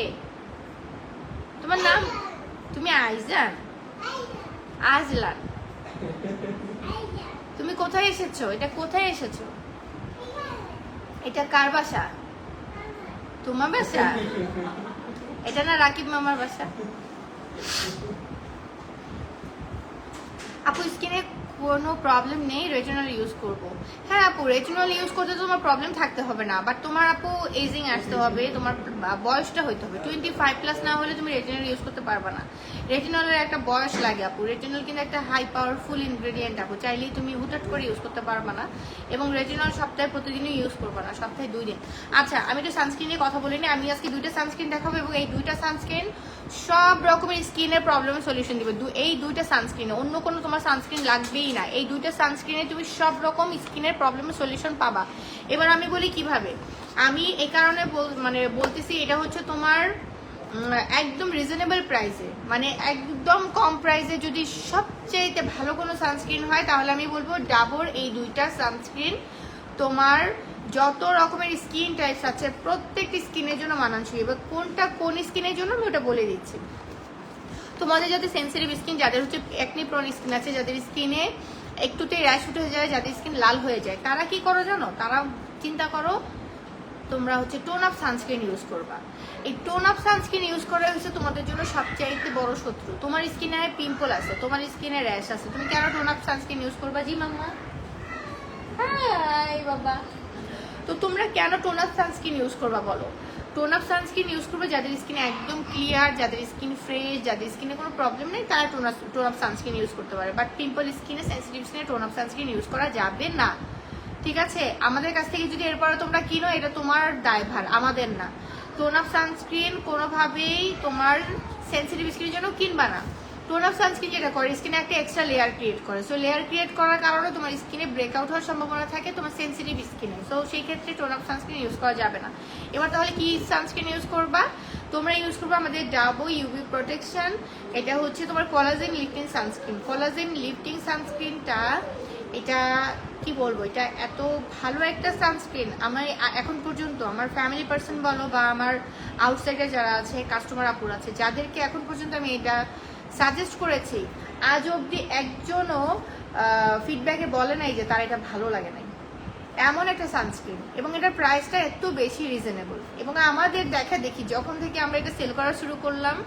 তোমার নাম? তুমি আইজান? আজলান? তুমি কোথায় এসেছো? এটা কোথায় এসেছো? এটা কার বাসা? তোমার বাসা? এটা না রাকিব মামার বাসা? আপু স্কিনে কোনো প্রবলেম নেই, রেটিনল ইউজ করব। হ্যাঁ আপু, রেটিনল ইউজ করতে তোমার প্রবলেম থাকতে হবে না, বাট তোমার আপু এজিং আসতে হবে, তোমার বয়সটা হইতে হবে। 25+ না হলে তুমি রেটিনল ইউজ করতে পারবে না। রেটিনলের একটা বয়স লাগে আপু। রেটিনল কিন্তু একটা হাই পাওয়ারফুল ইনগ্রেডিয়েন্ট আপু, চাইলেই তুমি হুটহাট করে ইউজ করতে পারবে না। এবং রেটিনল সপ্তাহে প্রতিদিনই ইউজ করবে না, সপ্তাহে 2 দিন। আচ্ছা, আমি তো সানস্ক্রিন নিয়ে কথা বলিনি। আমি আজকে 2টা সানস্ক্রিন দেখাবো, এবং এই 2টা সানস্ক্রিন সব রকমের স্কিনের প্রবলেমের সলিউশন দিবে। এই 2টা সানস্ক্রিনে অন্য কোনো তোমার সানস্ক্রিন লাগবেই না। এই 2টা সানস্ক্রিনে তুমি সব রকম স্কিনের প্রবলেমের সলিউশন পাবা। এবার আমি বলি কিভাবে। আমি এই কারণে মানে বলতেছি, এটা হচ্ছে তোমার একদম রিজনেবল প্রাইসে, মানে একদম কম প্রাইসে যদি সবচেয়ে ভালো কোনো সানস্ক্রিন হয়, তাহলে আমি বলবো ডাবর এই 2টা সানস্ক্রিন তোমার যত রকমের স্কিন টাইপস আছে প্রত্যেকটি স্কিনের জন্য মানানসই। এবার কোনটা কোন স্কিনের জন্য আমি ওটা বলে দিচ্ছি। তোমাদের যাদের সেন্সিটিভ স্কিন, যাদের হচ্ছে একনি প্রোন স্কিন আছে, যাদের স্কিনে একটুতেই র্যাশ উঠে যায়, যাদের স্কিন লাল হয়ে যায়, তারা কি করো জানো? তারা চিন্তা করো তোমরা হচ্ছে টোন আপ সানস্ক্রিন ইউজ করবা। এই টোন আপ সানস্ক্রিন ইউজ করা হচ্ছে তোমাদের জন্য সবচাইতে বড় শত্রু। তোমার স্কিনে পিম্পল আছে, তোমার স্কিনে র্যাশ আছে, তুমি কেন টোন আপ সানস্ক্রিন ইউজ করবা? জি মাম্মা, হাই বাবা। তো তোমরা কেন টোন আপ সানস্ক্রিন ইউজ করবা বলো? টোন আপ সানস্ক্রিন ইউজ করবে যাদের স্কিনে একদম ক্লিয়ার, যাদের স্কিন ফ্রেশ, যাদের স্কিনে কোনো প্রবলেম নেই, তারা টোন আপ সানস্ক্রিন ইউজ করতে পারে। বাট পিম্পল স্কিনে, সেন্সিটিভ স্কিনে টোন আপ সানস্ক্রিন ইউজ করা যাবে না। ঠিক আছে, আমাদের কাছ থেকে যদি এরপরে তোমরা কিনো, এটা তোমার দায়ভার, আমাদের না। টোন আপ সানস্ক্রিন কোনোভাবেই তোমার সেন্সিটিভ স্কিনের জন্য কিনবা না। টোন আপ সানস্ক্রিন যেটা করে, স্কিনে একটা এক্সট্রা লেয়ার ক্রিয়েট করে। সো লেয়ার ক্রিয়েট করার কারণে তোমার স্কিনে ব্রেকআউট হওয়ার সম্ভাবনা থাকে তোমার সেন্সিটিভ স্কিনে। সো সেই ক্ষেত্রে টোন আপ সানস্ক্রিন ইউজ করা যাবে না। এবার তাহলে কি সানস্ক্রিন ইউজ করবা? তোমরা ইউজ করবে আমাদের ডাবো ইউভি প্রোটেকশন। এটা হচ্ছে তোমার collagen lifting sunscreen. Collagen lifting সানস্ক্রিনটা, এটা কি বলবো, এটা এত ভালো একটা সানস্ক্রিন। আমি এখন পর্যন্ত আমার ফ্যামিলি পার্সন বলো বা আমার আউটসাইডার যারা আছে, কাস্টমার আপুর আছে, যাদেরকে এখন পর্যন্ত আমি এটা সাজেস্ট করেছি, আজ অবধি একজনও ফিডব্যাকে বলে নাই যে তার এটা ভালো লাগে নাই। এমন একটা সানস্ক্রিন, এবং এটার প্রাইসটা এত বেশি রিজনেবল। এবং আমাদের দেখি যখন থেকে আমরা এটা সেল করা শুরু করলাম,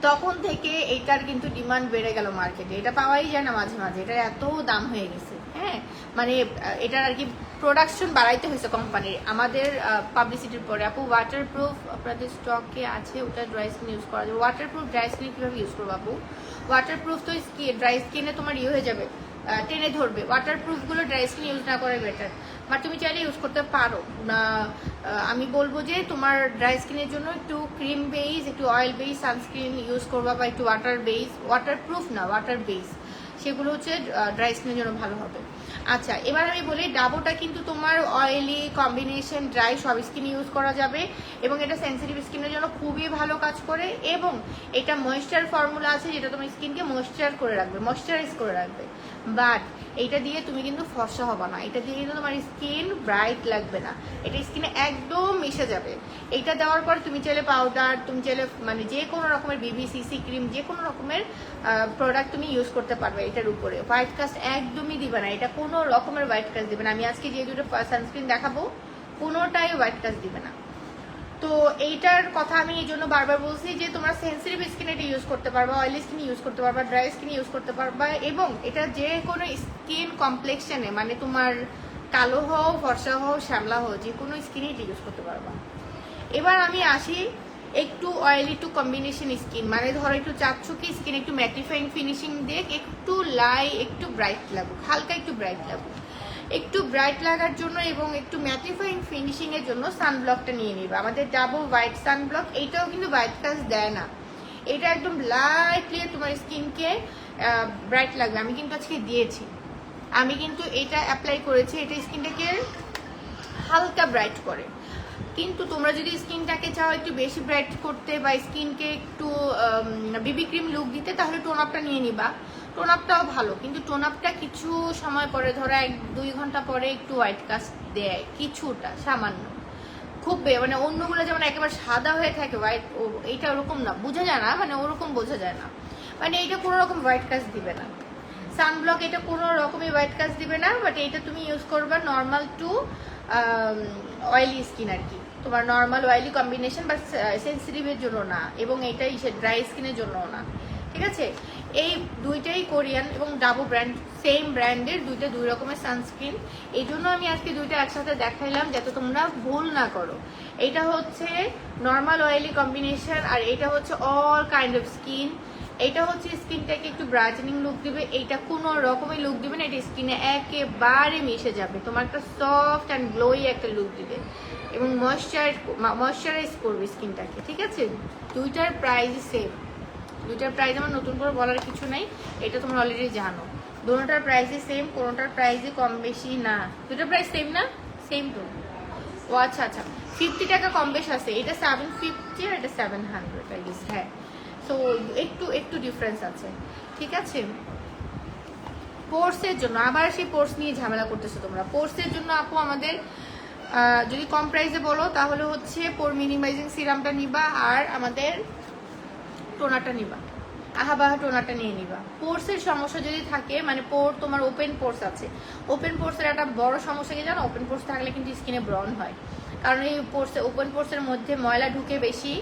তখন থেকে এইটার কিন্তু ডিমান্ড বেড়ে গেল মার্কেটে, এটা পাওয়াই যায় না মাঝে মাঝে, এটার এত দাম হয়ে গেছে। হ্যাঁ, মানে এটার আর কি প্রোডাকশন বাড়াইতে হয়েছে কোম্পানির আমাদের পাবলিসিটির পরে। আপু ওয়াটারপ্রুফ আপনাদের স্টকে আছে, ওটা ড্রাই স্কিন ইউজ করা যাবে। ওয়াটারপ্রুফ ড্রাই স্কিন কীভাবে ইউজ করবো আপু? ওয়াটারপ্রুফ তো ড্রাই স্কিনে তোমার হয়ে যাবে, টেনে ধরবে। ওয়াটারপ্রুফগুলো ড্রাই স্কিন ইউজ না করে বেটার, বাট তুমি চাইলে ইউজ করতে পারো না। আমি বলবো যে তোমার ড্রাই স্কিনের জন্য একটু ক্রিম বেস, একটু অয়েল বেস সানস্ক্রিন ইউজ করবা, বা একটু ওয়াটার বেস, ওয়াটারপ্রুফ না ওয়াটার বেস, সেগুলো হচ্ছে ড্রাই স্কিনের জন্য ভালো হবে। আচ্ছা, এবার আমি বলি ডাবোটা কিন্তু তোমার অয়েলি কম্বিনেশন ড্রাই সব স্কিন ইউজ করা যাবে, এবং এটা সেন্সিটিভ স্কিনের জন্য খুবই ভালো কাজ করে, এবং এটা ময়েশ্চার ফর্মুলা আছে যেটা তোমার স্কিনকে ময়েশ্চার করে রাখবে, ময়েশ্চারাইজ করে রাখবে। বাট এইটা দিয়ে তুমি কিন্তু ফর্সা হবে না, এটা দিয়ে কিন্তু তোমার স্কিন ব্রাইট লাগবে না, এটা স্কিনে একদম মিশে যাবে। এইটা দেওয়ার পর তুমি চাইলে পাউডার, তুমি চাইলে মানে যে কোনো রকমের বিবিসিসি ক্রিম, যে কোনো রকমের প্রোডাক্ট তুমি ইউজ করতে পারবে এটার উপরে। হোয়াইট কাস্ট একদমই দিবে না, এটা কোনো রকমের হোয়াইট কাস্ট দিবে না। আমি আজকে যে দুটো সানস্ক্রিন দেখাবো কোনোটাই হোয়াইট কাস্ট দিবে না। তো এইটার কথা আমি এই জন্য বারবার বলছি যে তোমরা সেন্সিটিভ স্কিন এটা ইউজ করতে পারবা, অয়েলি স্কিন ইউজ করতে পারবা, ড্রাই স্কিন ইউজ করতে পারবা, এবং এটা যে কোনো স্কিন কমপ্লেক্সনে, মানে তোমার কালো হও, ফর্সা হও, শ্যামলা হও, যে কোনো স্কিনে এটা ইউজ করতে পারবা। এবার আমি আসি একটু অয়েলি টু কম্বিনেশন স্কিন, মানে ধরো একটু চাচ্ছুকি স্কিন, একটু ম্যাটিফাইং ফিনিশিং দিয়ে একটু একটু ব্রাইট লাগুক, হালকা একটু ব্রাইট লাগুক। একটু ব্রাইট লাগার জন্য এবং একটু ম্যাটিফাইং ফিনিশিং এর জন্য সানব্লকটা নিয়ে নিবা, আমাদের ডাবল হোয়াইট সানব্লক। এইটাও কিন্তু হোয়াইট কাস্ট দেয় না, এটা একদম লাইটলি তোমার স্কিনকে ব্রাইট লাগবে। আমি কিন্তু আজকে দিয়েছি, আমি কিন্তু এটা অ্যাপ্লাই করেছি, এটা স্কিনটাকে হালকা ব্রাইট করে। কিন্তু তোমরা যদি স্কিনটাকে চাও একটু বেশি ব্রাইট করতে বা স্কিনকে একটু বিবি ক্রিম লুক দিতে, তাহলে টোন আপটা নিয়ে নিবা। টোন আপটাও ভালো, কিন্তু টোন আপটা কিছু সময় পরে, ধরো 1-2 ঘন্টা পরে একটু হোয়াইট কাস্ট দেয় কিছুটা, সামান্য, খুব মানে অন্যগুলো যেমন একেবারে সাদা হয়ে থাকে হোয়াইট, এইটা ওরকম না, বোঝা যায় না, মানে ওরকম বোঝা যায় না, মানে এইটা কোনো রকম হোয়াইট কাস্ট দিবে না। সানব্লক এটা কোনো রকমই হোয়াইট কাস্ট দিবে না, বাট এটা তুমি ইউজ করবা নর্মাল টু অয়েলি স্কিন আর কি, তোমার নর্মাল অয়েলি কম্বিনেশন, বা সেন্সিটিভের জন্য না, এবং এইটা ড্রাই স্কিনের জন্যও না, ঠিক আছে? এই দুইটাই কোরিয়ান এবং ডাবো ব্র্যান্ড, সেম ব্র্যান্ডের দুইটা দুই রকমের সানস্ক্রিন। এই জন্য আমি আজকে দুইটা একসাথে দেখাইলাম যাতে তোমরা ভুল না করো। এটা হচ্ছে নর্মাল অয়েলি কম্বিনেশন, আর এটা হচ্ছে অল কাইন্ড অফ স্কিন। এটা হচ্ছে স্কিনটাকে একটু ব্রাইটেনিং লুক দিবে, এইটা কোনো রকমের লুক দিবে না, এটা স্কিনে একেবারে মিশে যাবে, তোমার একটা সফট অ্যান্ড গ্লোই একটা লুক দিবে, এবং ময়েশ্চারাইজ করবে স্কিনটাকে, ঠিক আছে? দুইটার প্রাইস সেম, দুইটার প্রাইস আমার নতুন করে বলার কিছু নাই, এটা তোমরা অলরেডি জানো। দুটোটার প্রাইসই সেম, কোনোটার প্রাইসই কম বেশি না। দুটোর প্রাইস সেম না? সেম তো। ও আচ্ছা আচ্ছা, 50 টাকা কম বেশি আছে, এটা 750 আর এটা 700 আই গেস। হ্যাঁ, সো একটু একটু ডিফারেন্স আছে, ঠিক আছে? পোর্সের জন্য আবার সেই পোর্স নিয়ে ঝামেলা করতেছো তোমরা। পোর্সের জন্য আপু আমাদের যদি কম প্রাইসে বলো তাহলে হচ্ছে পোর মিনিমাইজিং সিরামটা নিবা, আর আমাদের টোনারটা নিবা, আহাবাহা টোনারটা নিয়ে নিবা। পোর্সের সমস্যা যদি থাকে, মানে পোর তোমার ওপেন পোর্স আছে, ওপেন পোর্সের একটা বড় সমস্যা কি জানো? ওপেন পোর্স থাকলে কিন্তু স্কিনে ব্রন হয়, কারণ এই পোর্সে ওপেন পোর্সের মধ্যে ময়লা ঢুকে বেশি,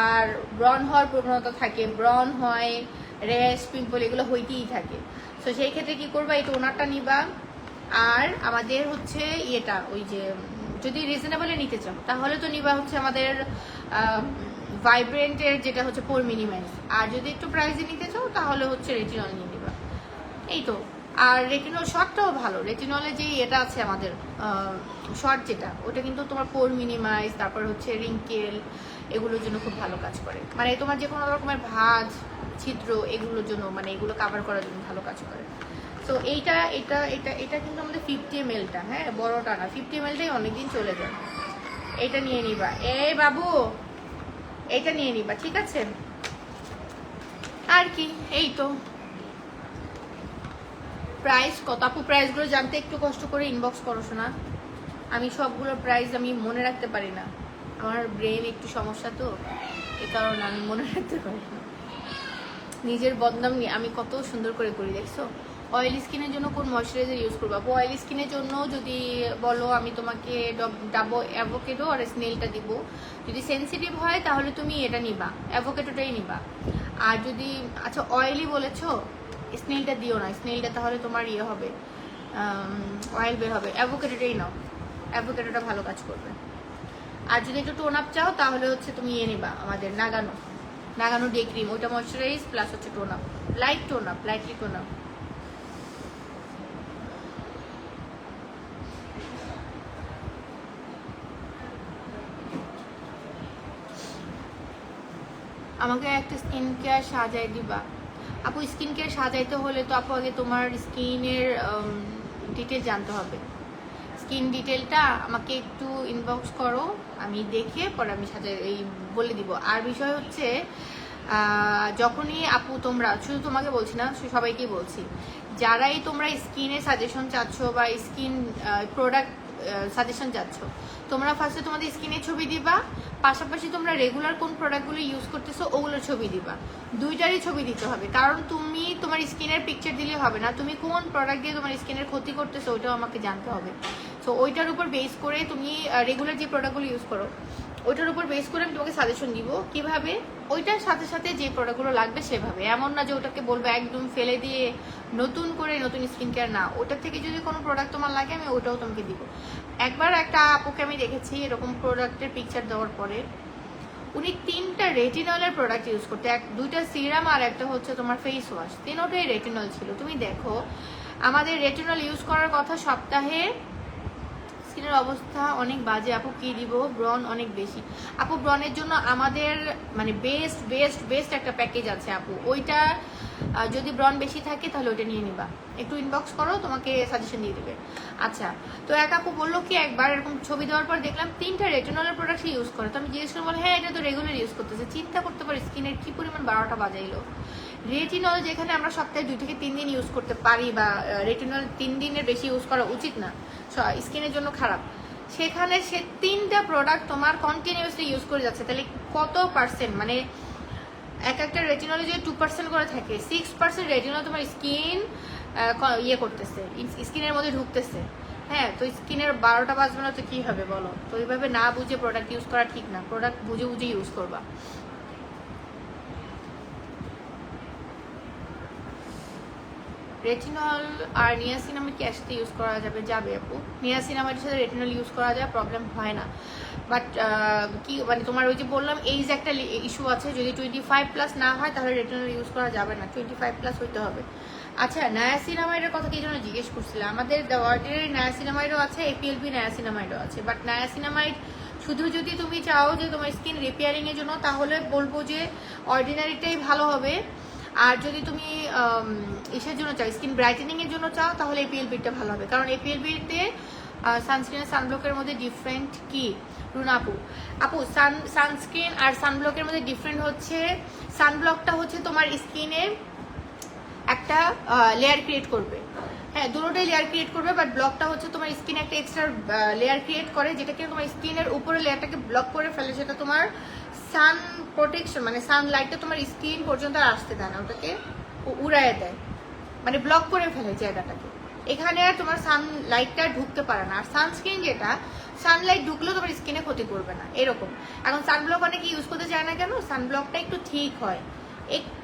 আর ব্রন হওয়ার প্রবণতা থাকে, ব্রন হয়, র্যাশ, পিম্পল এগুলো হইতেই থাকে। তো সেই ক্ষেত্রে কি করবা, এই টোনারটা নিবা, আর আমাদের হচ্ছে ইয়েটা, ওই যে যদি রিজনেবলে নিতে চাও তাহলে তো নিবা হচ্ছে আমাদের ভাইব্রেন্টের যেটা হচ্ছে পোর মিনিমাইজ, আর যদি একটু প্রাইসে নিতে চাও তাহলে হচ্ছে রেটিনল নিয়ে নিবা। এই তো। আর রেটিনল শর্টটাও ভালো, রেটিনলে যে এটা আছে আমাদের শর্ট যেটা, ওটা কিন্তু তোমার পোর মিনিমাইজ, তারপর হচ্ছে রিঙ্কেল, এগুলোর জন্য খুব ভালো কাজ করে, মানে তোমার যে কোনো রকমের ভাঁজ, ছিদ্র, এগুলোর জন্য, মানে এগুলো কাভার করার জন্য ভালো কাজ করে। তো এইটা এটা এটা এটা কিন্তু আমাদের 50 ml-টা, হ্যাঁ, বড়টা না, 50 ml-টাই অনেকদিন চলে যায়। এটা নিয়ে নিবা, এই বাবু এটা নিয়ে নিবা, ঠিক আছে? আর কি, এই তো। প্রাইস কত আপু? প্রাইসগুলো জানতে একটু কষ্ট করে ইনবক্স করো শোনা, আমি সবগুলোর প্রাইস আমি মনে রাখতে পারি না, আমার ব্রেন একটু সমস্যা, তো এ কারণে আমি মনে রাখতে পারি না। নিজের বদনাম নিয়ে আমি কত সুন্দর করে করি, দেখছো? অয়েলি স্কিনের জন্য কোন ময়শ্চারাইজার ইউজ করবো? অয়েলি স্কিনের জন্য যদি বলো, আমি তোমাকে ডাবো অ্যাভোকেডো আর স্নেলটা দিব। যদি সেন্সিটিভ হয় তাহলে তুমি এটা নিবা, অ্যাভোকেডোটাই নিবা। আর যদি আচ্ছা অয়েলি বলেছো, স্নেলটা দিও না, স্নেলটা তাহলে তোমার ইয়ে হবে, অয়েল বের হবে। অ্যাভোকাডোটাই নাও, অ্যাভোকাডোটা ভালো কাজ করবে। আর যদি একটু টোন আপ চাও তাহলে হচ্ছে তুমি ইয়ে নিবা আমাদের নাগানো ডে ক্রিম, ওইটা ময়শ্চারাইজ প্লাস হচ্ছে tone up, lightly tone up. আমাকে একটা স্কিন কেয়ার সাজাই দিবা আপু? স্কিন কেয়ার সাজাইতে হলে তো আপু আগে তোমার স্কিনের ডিটেল জানতে হবে। স্কিন ডিটেলটা আমাকে একটু ইনবক্স করো, আমি দেখে পরে আমি সাজাই এই বলে দিব। আর বিষয় হচ্ছে যখনই আপু তোমরা, শুধু তোমাকে বলছি না, সবাইকেই বলছি, যারাই তোমরা স্কিনের সাজেশন চাচ্ছ বা স্কিন প্রোডাক্ট সাজেশন চাচ্ছ, তোমরা ফার্স্টে তোমাদের স্কিনের ছবি দিবা, পাশাপাশি তোমরা রেগুলার কোন প্রোডাক্টগুলো ইউজ করতেছো ওগুলোর ছবি দিবা। দুইটারই ছবি দিতে হবে, কারণ তুমি তোমার স্কিনের পিকচার দিলে হবে না, তুমি কোন প্রোডাক্ট দিয়ে তোমার স্কিনের ক্ষতি করতেছো ওইটাও আমাকে জানতে হবে। সো ওইটার উপর বেস করে তুমি রেগুলার যে প্রোডাক্টগুলো ইউজ করো ওইটার উপর বেস করে আমি তোমাকে সাজেশন দিব কিভাবে, ওইটার সাথে সাথে যে প্রোডাক্টগুলো লাগবে সেভাবে। এমন না যে ওটাকে বলবো একদম ফেলে দিয়ে নতুন স্কিন কেয়ার, না, ওটার থেকে যদি কোনো প্রোডাক্ট তোমার লাগে আমি ওটাও তোমাকে দিব। একবার একটা আপুকে আমি দেখেছি এরকম প্রোডাক্টের পিকচার দেওয়ার পরে উনি 3টা রেটিনলের প্রোডাক্ট ইউজ করতে, 2টা সিরাম আর একটা হচ্ছে তোমার ফেস ওয়াশ, 3টাই রেটিনল ছিল। তুমি দেখো আমাদের রেটিনল ইউজ করার কথা সপ্তাহে, স্কিনের অবস্থা অনেক বাজে আপু, কি দিব, ব্রন অনেক বেশি আপু। ব্রনের জন্য আমাদের মানে বেস্ট একটা প্যাকেজ আছে আপু, ওইটা যদি ব্রন বেশি থাকে তাহলে ওইটা নিয়ে নিবা, একটু ইনবক্স করো, তোমাকে সাজেশন দিয়ে দেবে। আচ্ছা, তো এক আপু বললো কি একবার এরকম ছবি দেওয়ার পর দেখলাম 3টা রেটিনলের প্রোডাক্ট ইউজ করে, তো আমি জিজ্ঞেস করে বলে হ্যাঁ এটা তো রেগুলার ইউজ করতেছে। চিন্তা করতে পারি স্কিনের কি পরিমাণ 12টা বাজাইলো। রেটিনল যেখানে আমরা সপ্তাহে 2 থেকে 3 দিন ইউজ করতে পারি, বা রেটিনল 3 দিনের বেশি ইউজ করা উচিত না, স্কিনের জন্য খারাপ, সেখানে সে 3টা প্রোডাক্ট তোমার কন্টিনিউয়াসলি ইউজ করে যাচ্ছে, তাহলে কত পার্সেন্ট, মানে একটা রেটিনলে যদি 2% করে থাকে, 6% রেটিনল তোমার স্কিন ইয়ে করতেছে, স্কিনের মধ্যে ঢুকতেছে। হ্যাঁ, তো স্কিনের 12টা বাজবে না তো কি হবে বলো? তো এইভাবে না বুঝে প্রোডাক্ট ইউজ করা ঠিক না, প্রোডাক্ট বুঝে ইউজ করবা। রেটিনল আর নিয়াসিনামাইড কি একসাথে ইউজ করা যাবে আপু? নিয়াসিনামাইডের সাথে রেটিনল ইউজ করা যায়, প্রবলেম হয় না, বাট কি মানে তোমার ওই যে বললাম এইজ একটা ইস্যু আছে, যদি 25+ না হয় তাহলে রেটিনল ইউজ করা যাবে না, 25+ হইতে হবে। আচ্ছা, নায়াসিনামাইডের কথা কি জন্য জিজ্ঞেস করছিলাম? আমাদের অর্ডিনারি নায়াসিনামাইডও আছে, এপিএলবি নায়াসিনামাইডও আছে, বাট নায়াসিনামাইড শুধু যদি তুমি চাও যে তোমার স্কিন রিপেয়ারিং এর জন্য তাহলে বলবো যে অর্ডিনারিটাই ভালো হবে। আর যদি তুমি ইসের জন্য চাও, স্কিন ব্রাইটেনিং এর জন্য চাও, তাহলে এপিএলবিটা ভালো হবে, কারণ এপিএলবিতে সানস্ক্রিন আর সানব্লকের মধ্যে ডিফারেন্ট কি রুনা আপু সানস্ক্রিন আর সানব্লকের মধ্যে ডিফারেন্ট হচ্ছে, সানব্লকটা হচ্ছে তোমার স্কিনের একটা লেয়ার ক্রিয়েট করবে, হ্যাঁ দুটোটাই লেয়ার ক্রিয়েট করবে, বাট ব্লকটা হচ্ছে তোমার স্কিনে একটা এক্সট্রা লেয়ার ক্রিয়েট করে, যেটাকে তোমার স্কিনের উপরে লেয়ারটাকে ব্লক করে ফেলে, সেটা তোমার সান প্রোটেকশন, মানে সানলাইটটা তোমার স্কিন পর্যন্ত আসতে দেয় না, ওটাকে উড়াইয়ে দেয়, মানে ব্লক করে ফেলে জায়গাটাকে, এখানে আর তোমার সানলাইটটা ঢুকতে পারে না। আর সানস্ক্রিন যেটা, সানলাইট ঢুকলেও তোমার স্কিনে ক্ষতি করবে না এরকম। এখন সানব্লক অনেকে ইউজ করতে চায় না কেন? সানব্লকটা একটু ঠিক হয়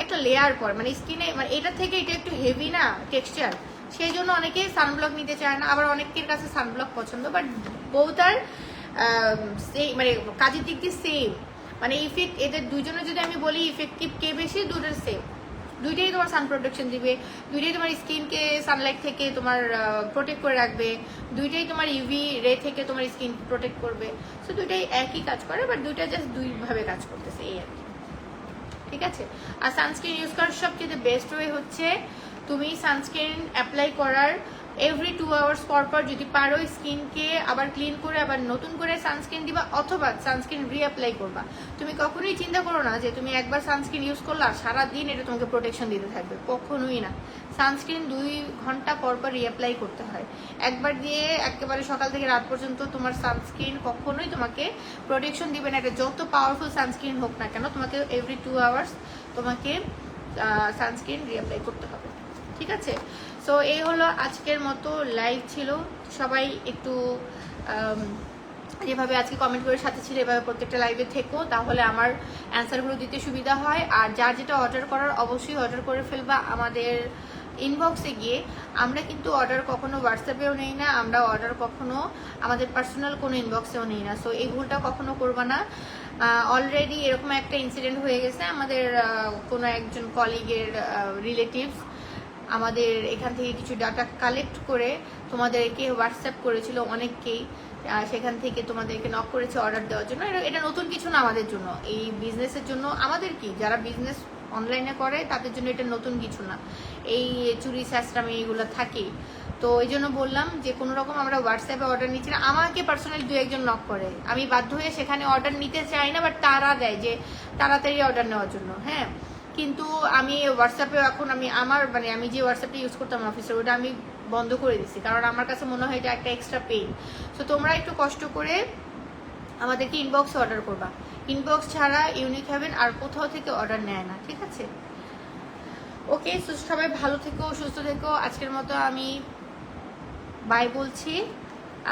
একটা লেয়ার পর, মানে স্কিনে, মানে এটা থেকে এটা একটু হেভি না টেক্সচার, সেই জন্য অনেকে সানব্লক নিতে চায় না, আবার অনেকের কাছে সানব্লক পছন্দ, বাট বোথ আর মানে কাজের দিক দিয়ে সেম, মানে ইফেক্ট এদের দুজনের যদি আমি বলি ইফেক্টিভ কে বেশি, দুটোর সেম, দুইটাই তোমার সান প্রোটেকশন দিবে, দুইটাই তোমার স্কিনকে সানলাইট থেকে তোমার প্রোটেক্ট করে রাখবে, দুইটাই তোমার ইউভি রে থেকে তোমার স্কিন প্রোটেক্ট করবে। সো দুইটাই একই কাজ করে, বাট দুইটা জাস্ট দুইভাবে কাজ করতেছে, এই আর কি, ঠিক আছে। আর সানস্ক্রিন ইউজ করার সবচেয়ে বেস্ট ওয়ে হচ্ছে তুমি সানস্ক্রিন অ্যাপ্লাই করার এভরি 2 আওয়ার্স পর পর যদি পারো স্কিনকে আবার ক্লিন করে আবার নতুন করে সানস্ক্রিন দিবা, অথবা সানস্ক্রিন রিঅ্যাপ্লাই করবা। তুমি কখনোই চিন্তা করো না যে তুমি একবার সানস্ক্রিন ইউজ করলা সারাদিন এটা তোমাকে প্রোটেকশন দিতে থাকবে, কখনোই না। সানস্ক্রিন 2 ঘন্টা পর পর রিঅ্যাপ্লাই করতে হয়, একবার দিয়ে একেবারে সকাল থেকে রাত পর্যন্ত তোমার সানস্ক্রিন কখনোই তোমাকে প্রোটেকশন দিবে না, এটা যত পাওয়ারফুল সানস্ক্রিন হোক না কেন, তোমাকে এভরি 2 আওয়ার্স তোমাকে সানস্ক্রিন রিঅ্যাপ্লাই করতে হবে, ঠিক আছে। সো এই হলো আজকের মতো লাইভ ছিল, সবাই একটু যেভাবে আজকে কমেন্ট করে সাথে ছিল এভাবে প্রত্যেকটা লাইভে থেকো, তাহলে আমার অ্যান্সারগুলো দিতে সুবিধা হয়। আর যার যেটা অর্ডার করার অবশ্যই অর্ডার করে ফেলবা আমাদের ইনবক্সে গিয়ে। আমরা কিন্তু অর্ডার কখনো হোয়াটসঅ্যাপেও নেই না, আমরা অর্ডার কখনো আমাদের পার্সোনাল কোনো ইনবক্সেও নেই না। সো এই ভুলটা কখনো করবা না। অলরেডি এরকম একটা ইনসিডেন্ট হয়ে গেছে, আমাদের কোনো একজন কলিগের রিলেটিভস আমাদের এখান থেকে কিছু ডাটা কালেক্ট করে তোমাদেরকে হোয়াটসঅ্যাপ করেছিল অনেককেই, সেখান থেকে তোমাদেরকে নক করেছে অর্ডার দেওয়ার জন্য। এটা নতুন কিছু না আমাদের জন্য, এই বিজনেসের জন্য আমাদের কি, যারা বিজনেস অনলাইনে করে তাদের জন্য এটা নতুন কিছু না। এই চুরি স্যাস্ট্রামি এইগুলো থাকেই। তো এই জন্য বললাম যে কোনো রকম আমরা হোয়াটসঅ্যাপে অর্ডার নিচ্ছি না। আমাকে পার্সোনালি দু একজন নক করে, আমি বাধ্য হয়ে সেখানে অর্ডার নিতে চাই না, বাট তারা দেয় যে তাড়াতাড়ি অর্ডার নেওয়ার জন্য। হ্যাঁ, কিন্তু আমি হোয়াটসঅ্যাপে এখন আমি যে হোয়াটসঅ্যাপটা ইউজ করতাম অফিসে, ওটা আমি বন্ধ করে দিচ্ছি, কারণ আমার কাছে মনে হয় এটা একটা এক্সট্রা পেইন। সো তোমরা একটু কষ্ট করে আমাদেরকে ইনবক্সে অর্ডার করবা, ইনবক্স ছাড়া ইউনিক হেভেন আর কোথাও থেকে অর্ডার নেয় না, ঠিক আছে? ওকে, সবাই ভালো থেকো, সুস্থ থেকো। আজকের মতো আমি বাই বলছি,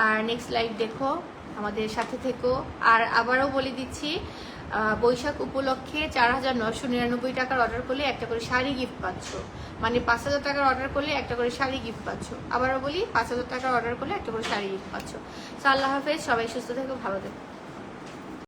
আর নেক্সট লাইভ দেখো, আমাদের সাথে থেকো। আর আবারও বলে দিচ্ছি, বৈশাখ উপলক্ষে 4,999 টাকার অর্ডার করলে একটা করে শাড়ি গিফট পাচ্ছ, মানে 5,000 টাকার অর্ডার করলে একটা করে শাড়ি গিফট পাচ্ছ। আবারও বলি, 5,000 টাকার অর্ডার করলে একটা করে শাড়ি গিফট পাচ্ছ। আল্লাহ হাফেজ, সবাই সুস্থ থেকো, ভালো থেকো।